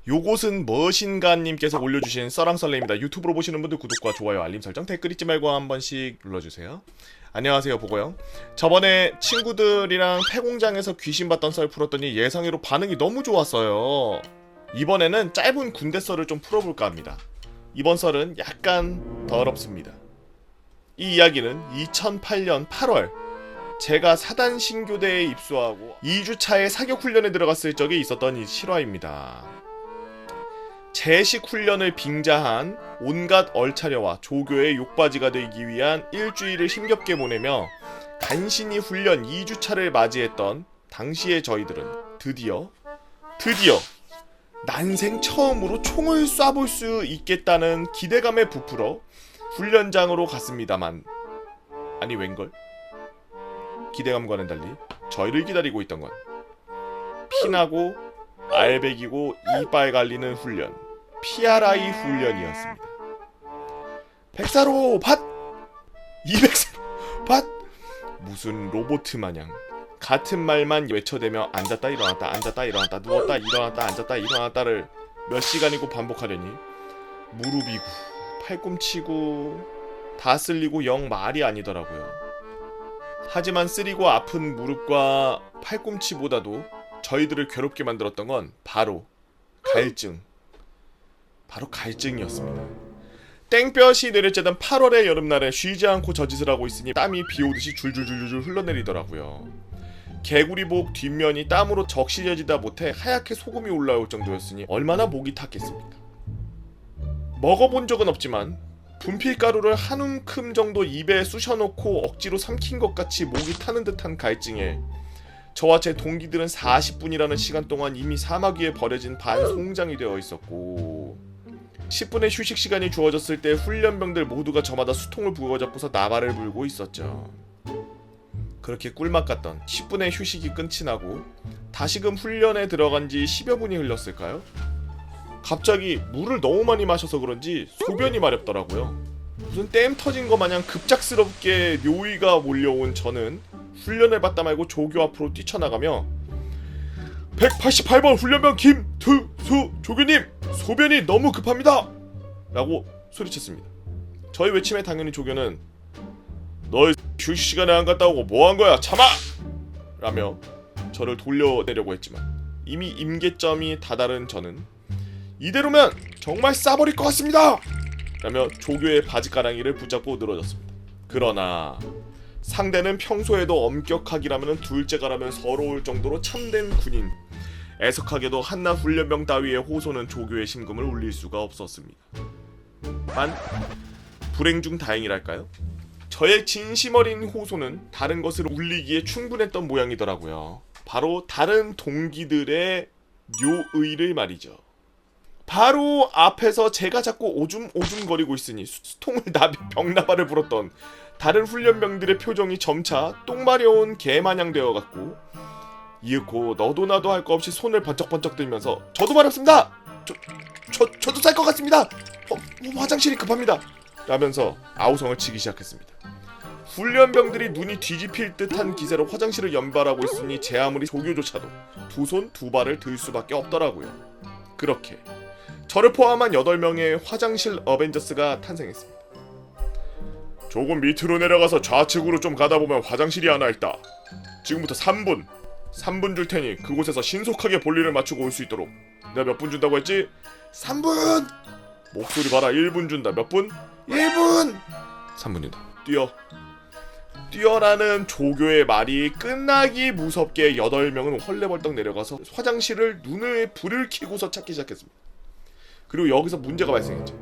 요것은 무엇인가님께서 올려주신 썰랑썰레입니다. 유튜브로 보시는 분들 구독과 좋아요, 알림 설정, 댓글 잊지 말고 한 번씩 눌러주세요. 안녕하세요, 보고요. 저번에 친구들이랑 폐공장에서 귀신 봤던 썰 풀었더니 예상외로 반응이 너무 좋았어요. 이번에는 짧은 군대 썰을 좀 풀어볼까 합니다. 이번 썰은 약간 더럽습니다. 이 이야기는 2008년 8월 제가 사단 신교대에 입소하고 2주차에 사격훈련에 들어갔을 적에 있었던 이 실화입니다. 제식 훈련을 빙자한 온갖 얼차려와 조교의 욕바지가 되기 위한 일주일을 힘겹게 보내며 간신히 훈련 2주차를 맞이했던 당시의 저희들은 드디어 난생 처음으로 총을 쏴볼 수 있겠다는 기대감에 부풀어 훈련장으로 갔습니다만, 아니 웬걸? 기대감과는 달리 저희를 기다리고 있던 건 피나고 알배기고 이빨 갈리는 훈련, PRI 훈련이었습니다. 104로 밭! 204로 밭! 무슨 로보트 마냥 같은 말만 외쳐대며 앉았다 일어났다 앉았다 일어났다 누웠다 일어났다 앉았다 일어났다를 몇 시간이고 반복하려니 무릎이고 팔꿈치고 다 쓸리고 영 말이 아니더라고요. 하지만 쓰리고 아픈 무릎과 팔꿈치보다도 저희들을 괴롭게 만들었던 건 바로 갈증이었습니다. 땡볕이 내려쬐던 8월의 여름날에 쉬지 않고 저짓을 하고 있으니 땀이 비오듯이 줄줄줄줄 흘러내리더라고요. 개구리복 뒷면이 땀으로 적시려지다 못해 하얗게 소금이 올라올 정도였으니 얼마나 목이 탔겠습니까. 먹어본 적은 없지만 분필가루를 한 움큼 정도 입에 쑤셔놓고 억지로 삼킨 것 같이 목이 타는 듯한 갈증에 저와 제 동기들은 40분이라는 시간 동안 이미 사막 위에 버려진 반송장이 되어 있었고, 10분의 휴식 시간이 주어졌을 때 훈련병들 모두가 저마다 수통을 부어잡고서 나발을 불고 있었죠. 그렇게 꿀맛 같던 10분의 휴식이 끝이 나고 다시금 훈련에 들어간 지 10여 분이 흘렀을까요? 갑자기 물을 너무 많이 마셔서 그런지 소변이 마렵더라고요. 무슨 댐 터진 거 마냥 급작스럽게 묘의가 몰려온 저는 훈련을 받다 말고 조교 앞으로 뛰쳐나가며 188번 훈련병 김투수 조교님, 소변이 너무 급합니다! 라고 소리쳤습니다. 저희 외침에 당연히 조교는 너 휴식 시간에 안 갔다 오고 뭐 한 거야, 참아! 라며 저를 돌려내려고 했지만 이미 임계점이 다다른 저는 이대로면 정말 싸버릴 것 같습니다! 라며 조교의 바지가랑이를 붙잡고 늘어졌습니다. 그러나 상대는 평소에도 엄격하기라면 둘째가라면 서러울 정도로 참된 군인, 애석하게도 한낱 훈련병 따위의 호소는 조교의 심금을 울릴 수가 없었습니다. 만 불행 중 다행이랄까요? 저의 진심 어린 호소는 다른 것을 울리기에 충분했던 모양이더라고요. 바로 다른 동기들의 묘의를 말이죠. 바로 앞에서 제가 자꾸 오줌거리고 있으니 수통을 병나발을 불었던 다른 훈련병들의 표정이 점차 똥마려운 개마냥 되어갔고, 이윽고 너도 나도 할 거 없이 손을 번쩍번쩍 들면서 저도 마렵습니다! 저도 쌀 것 같습니다! 화장실이 급합니다! 라면서 아우성을 치기 시작했습니다. 훈련병들이 눈이 뒤집힐 듯한 기세로 화장실을 연발하고 있으니 제 아무리 조교조차도 두 손 두 발을 들 수밖에 없더라고요. 그렇게 저를 포함한 8명의 화장실 어벤져스가 탄생했습니다. 조금 밑으로 내려가서 좌측으로 좀 가다보면 화장실이 하나 있다. 지금부터 3분 줄 테니 그곳에서 신속하게 볼일을 마치고 올 수 있도록. 내가 몇 분 준다고 했지? 3분! 목소리 봐라, 1분 준다. 몇 분? 1분! 3분 준다. 뛰어라는 조교의 말이 끝나기 무섭게 8명은 헐레벌떡 내려가서 화장실을 눈을 불을 켜고서 찾기 시작했습니다. 그리고 여기서 문제가 발생했죠.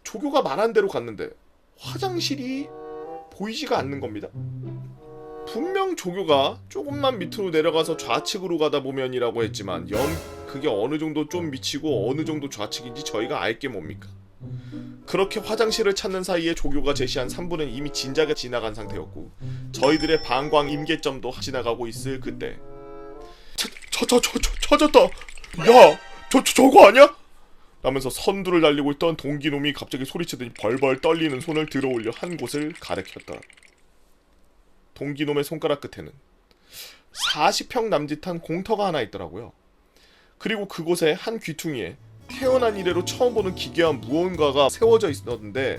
조교가 말한 대로 갔는데 화장실이 보이지가 않는 겁니다. 분명 조교가 조금만 밑으로 내려가서 좌측으로 가다 보면이라고 했지만 그게 어느 정도 좀 미치고 어느 정도 좌측인지 저희가 알 게 뭡니까? 그렇게 화장실을 찾는 사이에 조교가 제시한 3분은 이미 진작에 지나간 상태였고 저희들의 방광 임계점도 지나가고 있을 그때 찾았다! 야! 저거 아니야? 라면서 선두를 달리고 있던 동기놈이 갑자기 소리치더니 벌벌 떨리는 손을 들어올려 한 곳을 가리켰다. 동기놈의 손가락 끝에는 40평 남짓한 공터가 하나 있더라고요. 그리고 그곳에 한 귀퉁이에 태어난 이래로 처음 보는 기괴한 무언가가 세워져 있었는데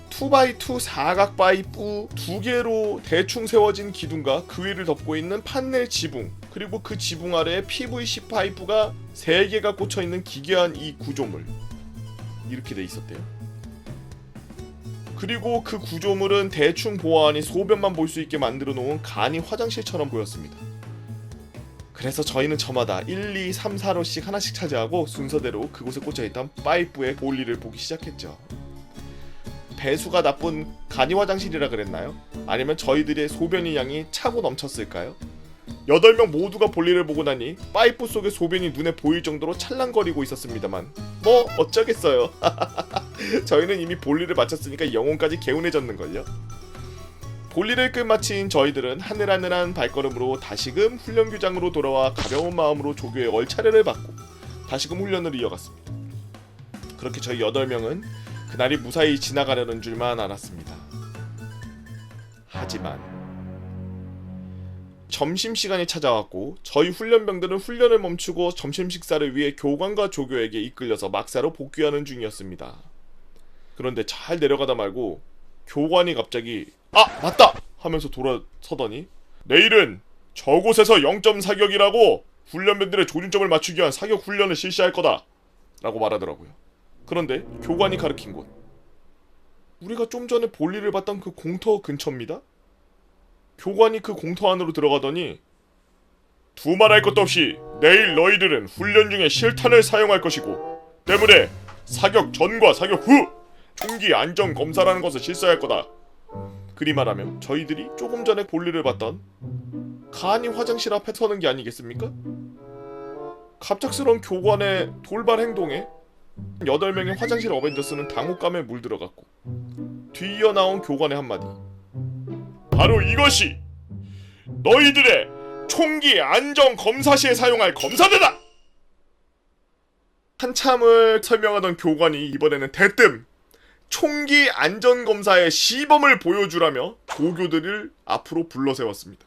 2x2 사각 파이프 2개로 대충 세워진 기둥과 그 위를 덮고 있는 판넬 지붕, 그리고 그 지붕 아래에 PVC 파이프가 3개가 꽂혀있는 기괴한 이 구조물, 이렇게 돼 있었대요. 그리고 그 구조물은 대충 보아하니 소변만 볼 수 있게 만들어 놓은 간이 화장실처럼 보였습니다. 그래서 저희는 저마다 1, 2, 3, 4로씩 하나씩 차지하고 순서대로 그곳에 꽂혀있던 파이프의 볼일을 보기 시작했죠. 배수가 나쁜 간이 화장실이라 그랬나요? 아니면 저희들의 소변의 양이 차고 넘쳤을까요? 8명 모두가 볼일을 보고 나니 파이프 속의 소변이 눈에 보일 정도로 찰랑거리고 있었습니다만 뭐 어쩌겠어요. 저희는 이미 볼일을 마쳤으니까 영혼까지 개운해졌는걸요. 볼일을 끝마친 저희들은 하늘하늘한 발걸음으로 다시금 훈련규장으로 돌아와 가벼운 마음으로 조교의 얼차례를 받고 다시금 훈련을 이어갔습니다. 그렇게 저희 8명은 그날이 무사히 지나가려는 줄만 알았습니다. 하지만 점심시간이 찾아왔고 저희 훈련병들은 훈련을 멈추고 점심 식사를 위해 교관과 조교에게 이끌려서 막사로 복귀하는 중이었습니다. 그런데 잘 내려가다 말고 교관이 갑자기 "아 맞다!" 하면서 돌아서더니 "내일은 저곳에서 0점 사격이라고 훈련병들의 조준점을 맞추기 위한 사격 훈련을 실시할 거다 라고 말하더라고요. 그런데 교관이 가리킨 곳, 우리가 좀 전에 볼일을 봤던 그 공터 근처입니다. 교관이 그 공터 안으로 들어가더니 "두말할 것도 없이 내일 너희들은 훈련 중에 실탄을 사용할 것이고 때문에 사격 전과 사격 후 총기 안전 검사라는 것을 실시할 거다." 그리 말하면 저희들이 조금 전에 볼일을 봤던 간이 화장실 앞에 서는 게 아니겠습니까? 갑작스러운 교관의 돌발 행동에 8명의 화장실 어벤져스는 당혹감에 물들어갔고 뒤이어 나온 교관의 한마디, "바로 이것이 너희들의 총기 안전 검사 시에 사용할 검사대다!" 한참을 설명하던 교관이 이번에는 대뜸 총기 안전 검사의 시범을 보여주라며 조교들을 앞으로 불러세웠습니다.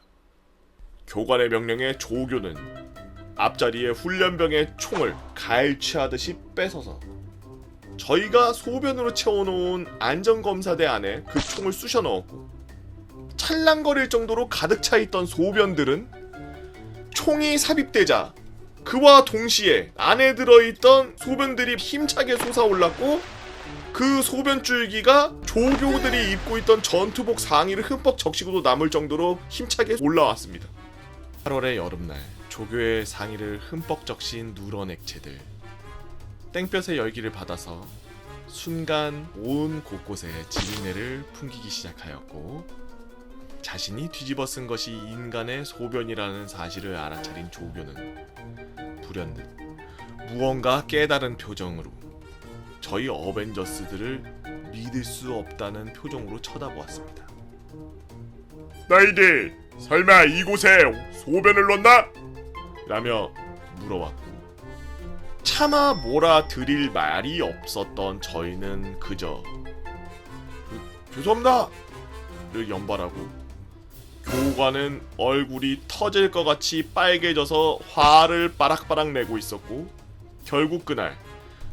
교관의 명령에 조교는 앞자리에 훈련병의 총을 갈취하듯이 뺏어서 저희가 소변으로 채워놓은 안전검사대 안에 그 총을 쑤셔 넣었고 찰랑거릴 정도로 가득 차있던 소변들은 총이 삽입되자 그와 동시에 안에 들어있던 소변들이 힘차게 솟아올랐고 그 소변줄기가 조교들이 입고 있던 전투복 상의를 흠뻑 적시고도 남을 정도로 힘차게 올라왔습니다. 8월의 여름날 조교의 상의를 흠뻑 적신 누런 액체들, 땡볕의 열기를 받아서 순간 온 곳곳에 지린내를 풍기기 시작하였고 자신이 뒤집어 쓴 것이 인간의 소변이라는 사실을 알아차린 조교는 불현듯 무언가 깨달은 표정으로 저희 어벤져스들을 믿을 수 없다는 표정으로 쳐다보았습니다. "너희들 설마 이곳에 소변을 넣었나?" 라며 물어왔고 차마 몰아드릴 말이 없었던 저희는 그저 "죄송합니다" 를 연발하고 교관은 얼굴이 터질 것 같이 빨개져서 화를 빠락빠락 내고 있었고 결국 그날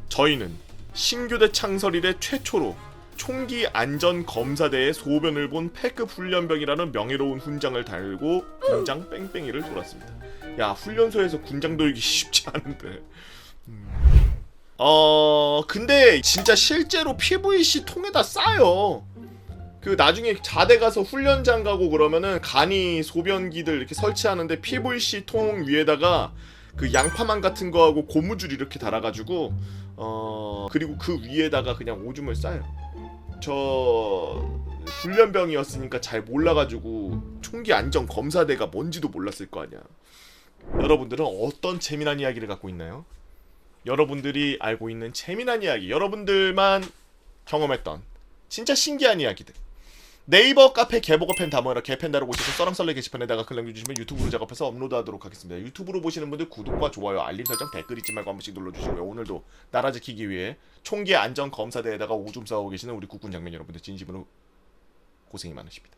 저희는 신교대 창설 이래 최초로 총기 안전 검사대의 소변을 본 패급 훈련병이라는 명예로운 훈장을 달고 군장 뺑뺑이를 돌았습니다. 야, 훈련소에서 군장 돌기 쉽지 않은데. 근데 진짜 실제로 PVC 통에다 싸요. 그 나중에 자대 가서 훈련장 가고 그러면은 간이 소변기들 이렇게 설치하는데 PVC 통 위에다가 그 양파망 같은 거하고 고무줄 이렇게 달아가지고 그리고 그 위에다가 그냥 오줌을 싸요. 저 훈련병이었으니까 잘 몰라가지고 총기 안전 검사대가 뭔지도 몰랐을 거 아니야. 여러분들은 어떤 재미난 이야기를 갖고 있나요? 여러분들이 알고 있는 재미난 이야기, 여러분들만 경험했던 진짜 신기한 이야기들, 네이버 카페 개보고펜 다모여라 개펜다로 오셔서 썰렁썰렁 게시판에다가 글 남겨주시면 유튜브로 작업해서 업로드하도록 하겠습니다. 유튜브로 보시는 분들 구독과 좋아요, 알림 설정, 댓글 잊지 말고 한 번씩 눌러주시고요. 오늘도 나라 지키기 위해 총기 안전 검사대에다가 오줌 싸고 계시는 우리 국군 장병 여러분들 진심으로 고생이 많으십니다.